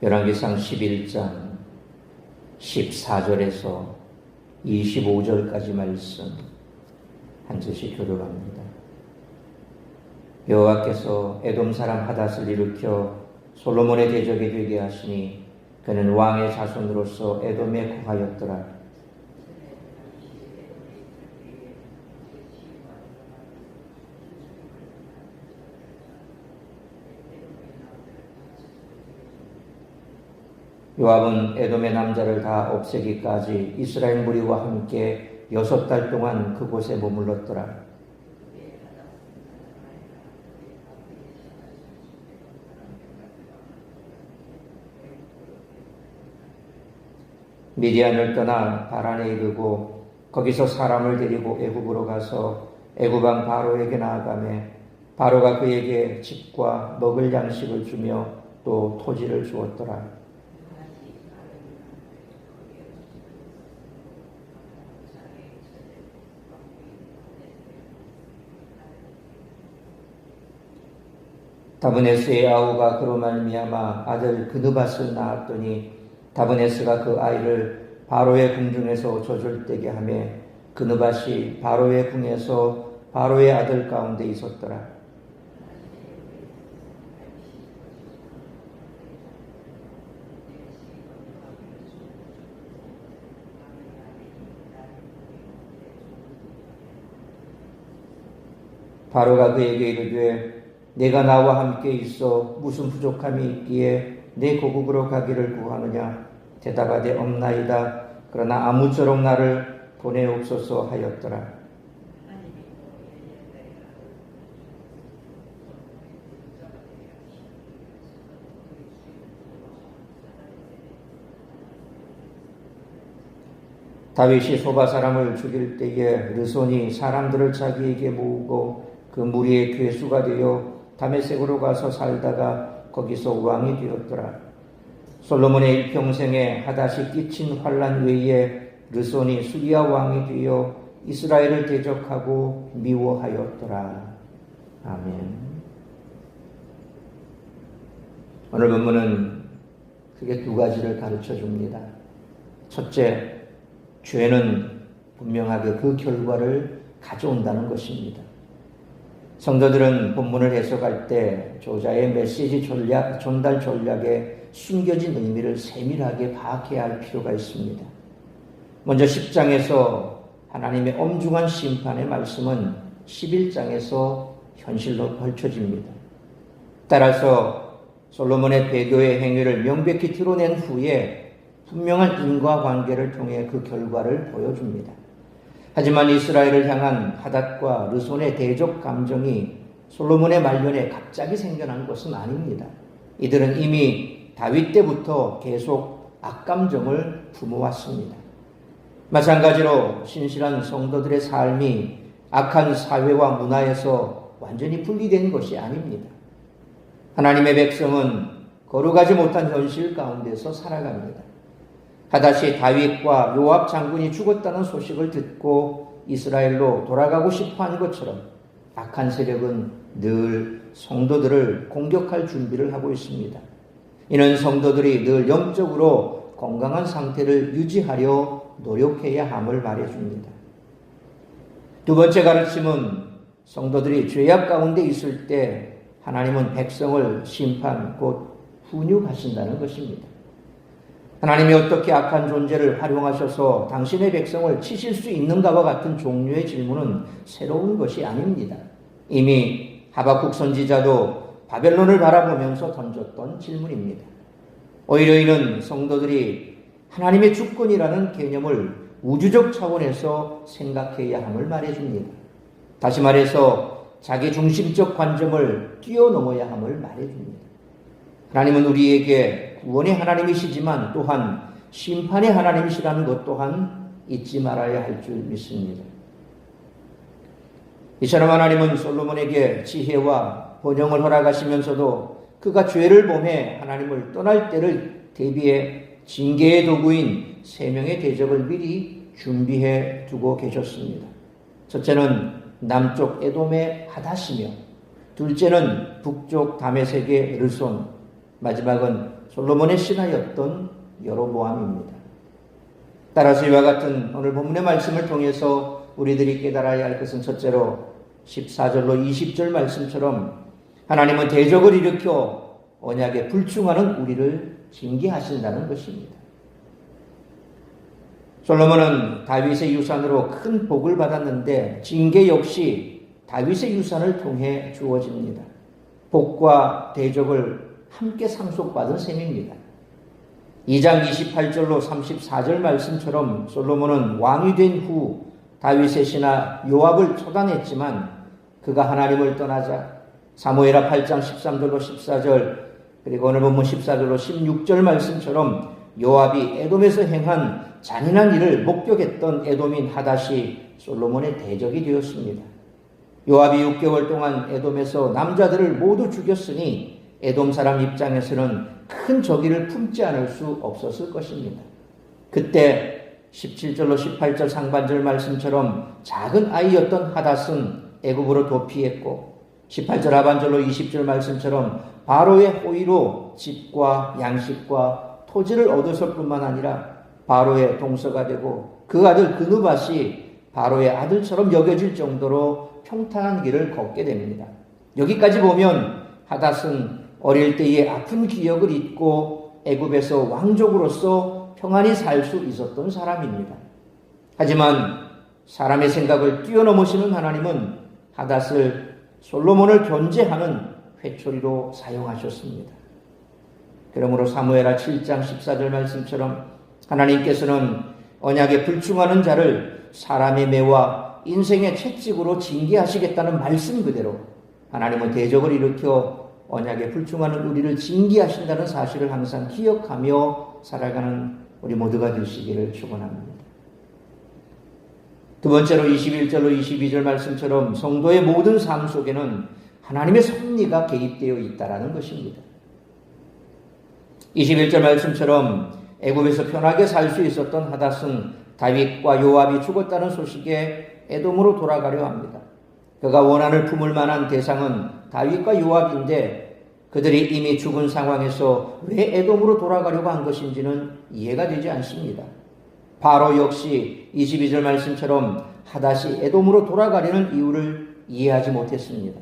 열왕기상 11장 14절에서 25절까지 말씀 한 절씩 교독합니다. 여호와께서 에돔 사람 하닷을 일으켜 솔로몬의 대적이 되게 하시니 그는 왕의 자손으로서 에돔에 거하였더라. 요압은 에돔의 남자를 다 없애기까지 이스라엘 무리와 함께 6달 동안 그곳에 머물렀더라. 미디안을 떠나 바란에 이르고 거기서 사람을 데리고 애굽으로 가서 애굽 왕 바로에게 나아가매 바로가 그에게 집과 먹을 양식을 주며 또 토지를 주었더라. 다브네스의 아우가 그로 말미암아 아들 그느밧을 낳았더니 다브네스가 그 아이를 바로의 궁중에서 젖을되게 하며 그느밧이 바로의 궁에서 바로의 아들 가운데 있었더라. 바로가 그에게 이르되 내가 나와 함께 있어 무슨 부족함이 있기에 내 고국으로 가기를 구하느냐? 대답하되 없나이다. 그러나 아무쪼록 나를 보내옵소서 하였더라. 다윗이 소바 사람을 죽일 때에 르손이 사람들을 자기에게 모으고 그 무리의 괴수가 되어 다메섹으로 가서 살다가 거기서 왕이 되었더라. 솔로몬의 일평생에 하닷이 끼친 환난 외에 르손이 수리아 왕이 되어 이스라엘을 대적하고 미워하였더라. 아멘. 오늘 본문은 크게 두 가지를 가르쳐 줍니다. 첫째, 죄는 분명하게 그 결과를 가져온다는 것입니다. 성도들은 본문을 해석할 때 저자의 메시지 전달 전략에 숨겨진 의미를 세밀하게 파악해야 할 필요가 있습니다. 먼저 10장에서 하나님의 엄중한 심판의 말씀은 11장에서 현실로 펼쳐집니다. 따라서 솔로몬의 배교의 행위를 명백히 드러낸 후에 분명한 인과관계를 통해 그 결과를 보여줍니다. 하지만 이스라엘을 향한 하닷과 르손의 대적 감정이 솔로몬의 말년에 갑자기 생겨난 것은 아닙니다. 이들은 이미 다윗 때부터 계속 악감정을 품어왔습니다. 마찬가지로 신실한 성도들의 삶이 악한 사회와 문화에서 완전히 분리된 것이 아닙니다. 하나님의 백성은 거룩하지 못한 현실 가운데서 살아갑니다. 하닷이 다윗과 요압 장군이 죽었다는 소식을 듣고 이스라엘로 돌아가고 싶어하는 것처럼 악한 세력은 늘 성도들을 공격할 준비를 하고 있습니다. 이는 성도들이 늘 영적으로 건강한 상태를 유지하려 노력해야 함을 말해줍니다. 두 번째 가르침은 성도들이 죄악 가운데 있을 때 하나님은 백성을 심판 곧 훈육하신다는 것입니다. 하나님이 어떻게 악한 존재를 활용하셔서 당신의 백성을 치실 수 있는가와 같은 종류의 질문은 새로운 것이 아닙니다. 이미 하박국 선지자도 바벨론을 바라보면서 던졌던 질문입니다. 오히려 이는 성도들이 하나님의 주권이라는 개념을 우주적 차원에서 생각해야 함을 말해줍니다. 다시 말해서 자기 중심적 관점을 뛰어넘어야 함을 말해줍니다. 하나님은 우리에게 구원의 하나님이시지만 또한 심판의 하나님이시라는 것 또한 잊지 말아야 할 줄 믿습니다. 이처럼 하나님은 솔로몬에게 지혜와 번영을 허락하시면서도 그가 죄를 범해 하나님을 떠날 때를 대비해 징계의 도구인 3명의 대적을 미리 준비해 두고 계셨습니다. 첫째는 남쪽 에돔의 하닷이며 둘째는 북쪽 다메섹의 르손, 마지막은 솔로몬의 신하였던 여로보암입니다. 따라서 이와 같은 오늘 본문의 말씀을 통해서 우리들이 깨달아야 할 것은 첫째로 14절로 20절 말씀처럼 하나님은 대적을 일으켜 언약에 불충하는 우리를 징계하신다는 것입니다. 솔로몬은 다윗의 유산으로 큰 복을 받았는데 징계 역시 다윗의 유산을 통해 주어집니다. 복과 대적을 함께 상속받은 셈입니다. 2장 28절로 34절 말씀처럼 솔로몬은 왕이 된 후 다윗의 신하 요압을 처단했지만 그가 하나님을 떠나자 사무엘하 8장 13절로 14절 그리고 오늘 본문 14절로 16절 말씀처럼 요압이 에돔에서 행한 잔인한 일을 목격했던 에돔인 하닷이 솔로몬의 대적이 되었습니다. 요압이 6개월 동안 에돔에서 남자들을 모두 죽였으니 에돔 사람 입장에서는 큰 적의를 품지 않을 수 없었을 것입니다. 그때 17절로 18절 상반절 말씀처럼 작은 아이였던 하닷은 애굽으로 도피했고 18절 하반절로 20절 말씀처럼 바로의 호의로 집과 양식과 토지를 얻었을 뿐만 아니라 바로의 동서가 되고 그 아들 그누밧이 바로의 아들처럼 여겨질 정도로 평탄한 길을 걷게 됩니다. 여기까지 보면 하닷은 어릴 때의 아픈 기억을 잊고 애굽에서 왕족으로서 평안히 살 수 있었던 사람입니다. 하지만 사람의 생각을 뛰어넘으시는 하나님은 하닷을 솔로몬을 견제하는 회초리로 사용하셨습니다. 그러므로 사무엘하 7장 14절 말씀처럼 하나님께서는 언약에 불충하는 자를 사람의 매와 인생의 채찍으로 징계하시겠다는 말씀 그대로 하나님은 대적을 일으켜 언약에 불충하는 우리를 징계하신다는 사실을 항상 기억하며 살아가는 우리 모두가 되시기를 축원합니다. 두 번째로 21절로 22절 말씀처럼 성도의 모든 삶 속에는 하나님의 섭리가 개입되어 있다라는 것입니다. 21절 말씀처럼 애굽에서 편하게 살 수 있었던 하닷은 다윗과 요압이 죽었다는 소식에 에돔으로 돌아가려 합니다. 그가 원한을 품을 만한 대상은 다윗과 요압인데 그들이 이미 죽은 상황에서 왜 에돔으로 돌아가려고 한 것인지는 이해가 되지 않습니다. 바로 역시 22절 말씀처럼 하닷이 에돔으로 돌아가려는 이유를 이해하지 못했습니다.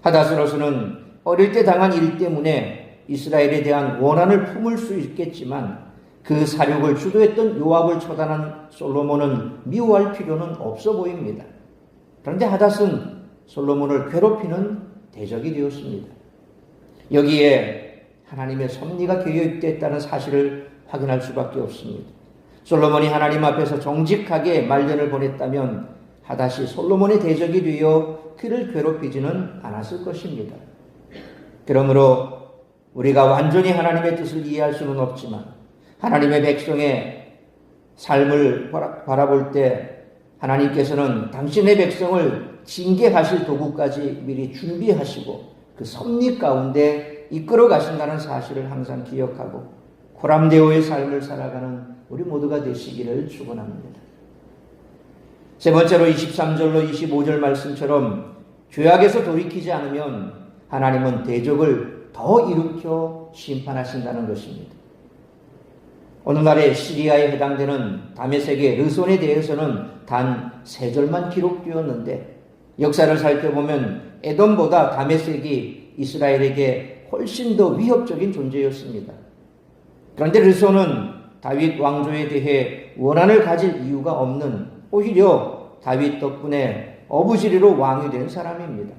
하닷으로서는 어릴 때 당한 일 때문에 이스라엘에 대한 원한을 품을 수 있겠지만 그 사륙을 주도했던 요압을 처단한 솔로몬은 미워할 필요는 없어 보입니다. 그런데 하닷은 솔로몬을 괴롭히는 대적이 되었습니다. 여기에 하나님의 섭리가 개입됐다는 사실을 확인할 수밖에 없습니다. 솔로몬이 하나님 앞에서 정직하게 말년을 보냈다면 하닷이 솔로몬의 대적이 되어 그를 괴롭히지는 않았을 것입니다. 그러므로 우리가 완전히 하나님의 뜻을 이해할 수는 없지만 하나님의 백성의 삶을 바라볼 때 하나님께서는 당신의 백성을 징계하실 도구까지 미리 준비하시고 그 섭리 가운데 이끌어 가신다는 사실을 항상 기억하고 고람되어의 삶을 살아가는 우리 모두가 되시기를 축원합니다. 세 번째로 23절로 25절 말씀처럼 죄악에서 돌이키지 않으면 하나님은 대적을 더 일으켜 심판하신다는 것입니다. 오늘날의 시리아에 해당되는 다메섹의 르손에 대해서는 단 3절만 기록되었는데 역사를 살펴보면 에돔보다 다메섹이 이스라엘에게 훨씬 더 위협적인 존재였습니다. 그런데 르손은 다윗 왕조에 대해 원한을 가질 이유가 없는 오히려 다윗 덕분에 어부지리로 왕이 된 사람입니다.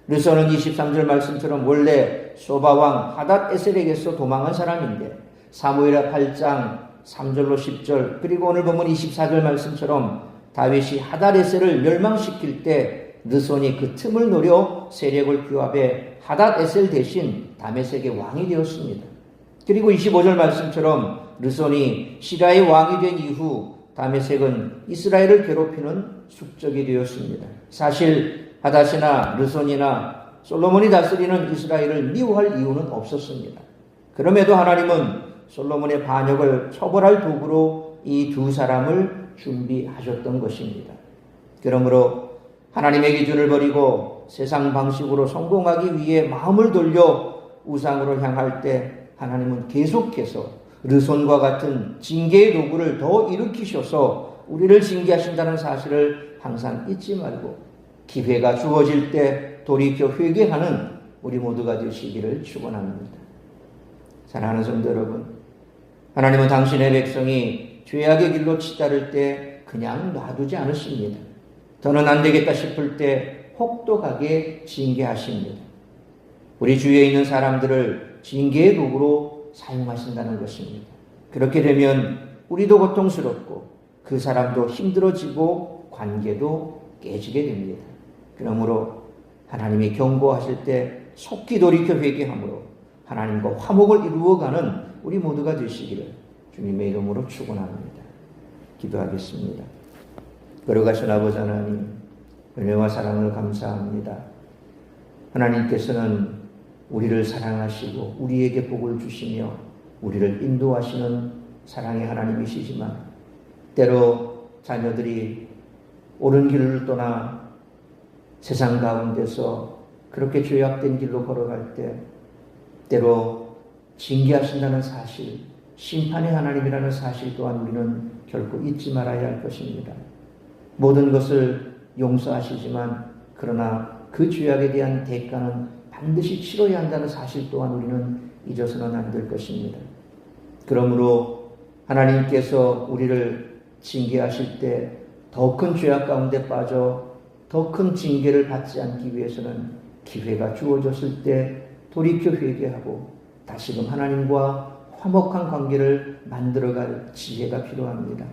르손은 23절 말씀처럼 원래 소바왕 하닷 에셀에게서 도망한 사람인데 사무엘하 8장 3절로 10절 그리고 오늘 보면 24절 말씀처럼 다윗이 하닷 에셀을 멸망시킬 때 르손이 그 틈을 노려 세력을 규합해 하닷 에셀 대신 다메섹의 왕이 되었습니다. 그리고 25절 말씀처럼 르손이 시리아의 왕이 된 이후 다메섹은 이스라엘을 괴롭히는 숙적이 되었습니다. 사실 하닷이나 르손이나 솔로몬이 다스리는 이스라엘을 미워할 이유는 없었습니다. 그럼에도 하나님은 솔로몬의 반역을 처벌할 도구로 이 두 사람을 준비하셨던 것입니다. 그러므로 하나님의 기준을 버리고 세상 방식으로 성공하기 위해 마음을 돌려 우상으로 향할 때 하나님은 계속해서 르손과 같은 징계의 도구를 더 일으키셔서 우리를 징계하신다는 사실을 항상 잊지 말고 기회가 주어질 때 돌이켜 회개하는 우리 모두가 되시기를 축원합니다. 사랑하는 성도 여러분, 하나님은 당신의 백성이 죄악의 길로 치달을 때 그냥 놔두지 않으십니다. 더는 안 되겠다 싶을 때 혹독하게 징계하십니다. 우리 주위에 있는 사람들을 징계의 도구로 사용하신다는 것입니다. 그렇게 되면 우리도 고통스럽고 그 사람도 힘들어지고 관계도 깨지게 됩니다. 그러므로 하나님이 경고하실 때 속히 돌이켜 회개함으로 하나님과 화목을 이루어가는 우리 모두가 되시기를 주님의 이름으로 축원합니다. 기도하겠습니다. 거룩하신 아버지 하나님, 은혜와 사랑을 감사합니다. 하나님께서는 우리를 사랑하시고 우리에게 복을 주시며 우리를 인도하시는 사랑의 하나님이시지만 때로 자녀들이 옳은 길을 떠나 세상 가운데서 그렇게 죄악된 길로 걸어갈 때 때로 징계하신다는 사실, 심판의 하나님이라는 사실 또한 우리는 결코 잊지 말아야 할 것입니다. 모든 것을 용서하시지만 그러나 그 죄악에 대한 대가는 반드시 치러야 한다는 사실 또한 우리는 잊어서는 안 될 것입니다. 그러므로 하나님께서 우리를 징계하실 때 더 큰 죄악 가운데 빠져 더 큰 징계를 받지 않기 위해서는 기회가 주어졌을 때 돌이켜 회개하고 다시금 하나님과 화목한 관계를 만들어갈 지혜가 필요합니다.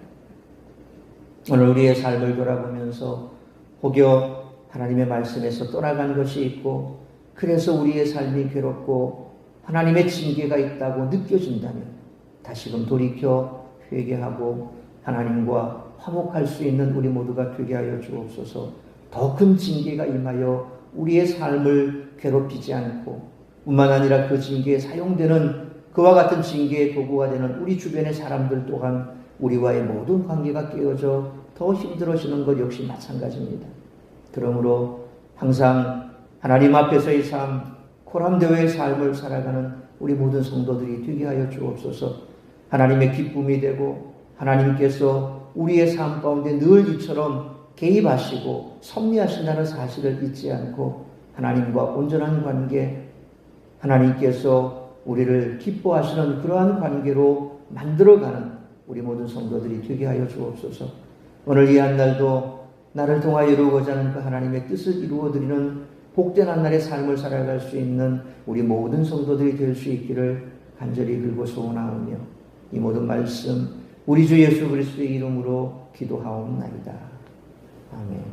오늘 우리의 삶을 돌아보면서 혹여 하나님의 말씀에서 떠나간 것이 있고 그래서 우리의 삶이 괴롭고 하나님의 징계가 있다고 느껴진다면 다시금 돌이켜 회개하고 하나님과 화목할 수 있는 우리 모두가 되게 하여 주옵소서. 더 큰 징계가 임하여 우리의 삶을 괴롭히지 않고 뿐만 아니라 그 징계에 사용되는 그와 같은 징계의 도구가 되는 우리 주변의 사람들 또한 우리와의 모든 관계가 깨어져 더 힘들어지는 것 역시 마찬가지입니다. 그러므로 항상 하나님 앞에서의 삶, 코람데오의 삶을 살아가는 우리 모든 성도들이 되게 하여 주옵소서. 하나님의 기쁨이 되고 하나님께서 우리의 삶 가운데 늘 이처럼 개입하시고 섭리하신다는 사실을 잊지 않고 하나님과 온전한 관계, 하나님께서 우리를 기뻐하시는 그러한 관계로 만들어가는 우리 모든 성도들이 되게 하여 주옵소서. 오늘 이 한날도 나를 통하여 이루고자 하는 그 하나님의 뜻을 이루어드리는 복된 한날의 삶을 살아갈 수 있는 우리 모든 성도들이 될 수 있기를 간절히 빌고 소원하오며 이 모든 말씀 우리 주 예수 그리스도의 이름으로 기도하옵나이다. 아멘.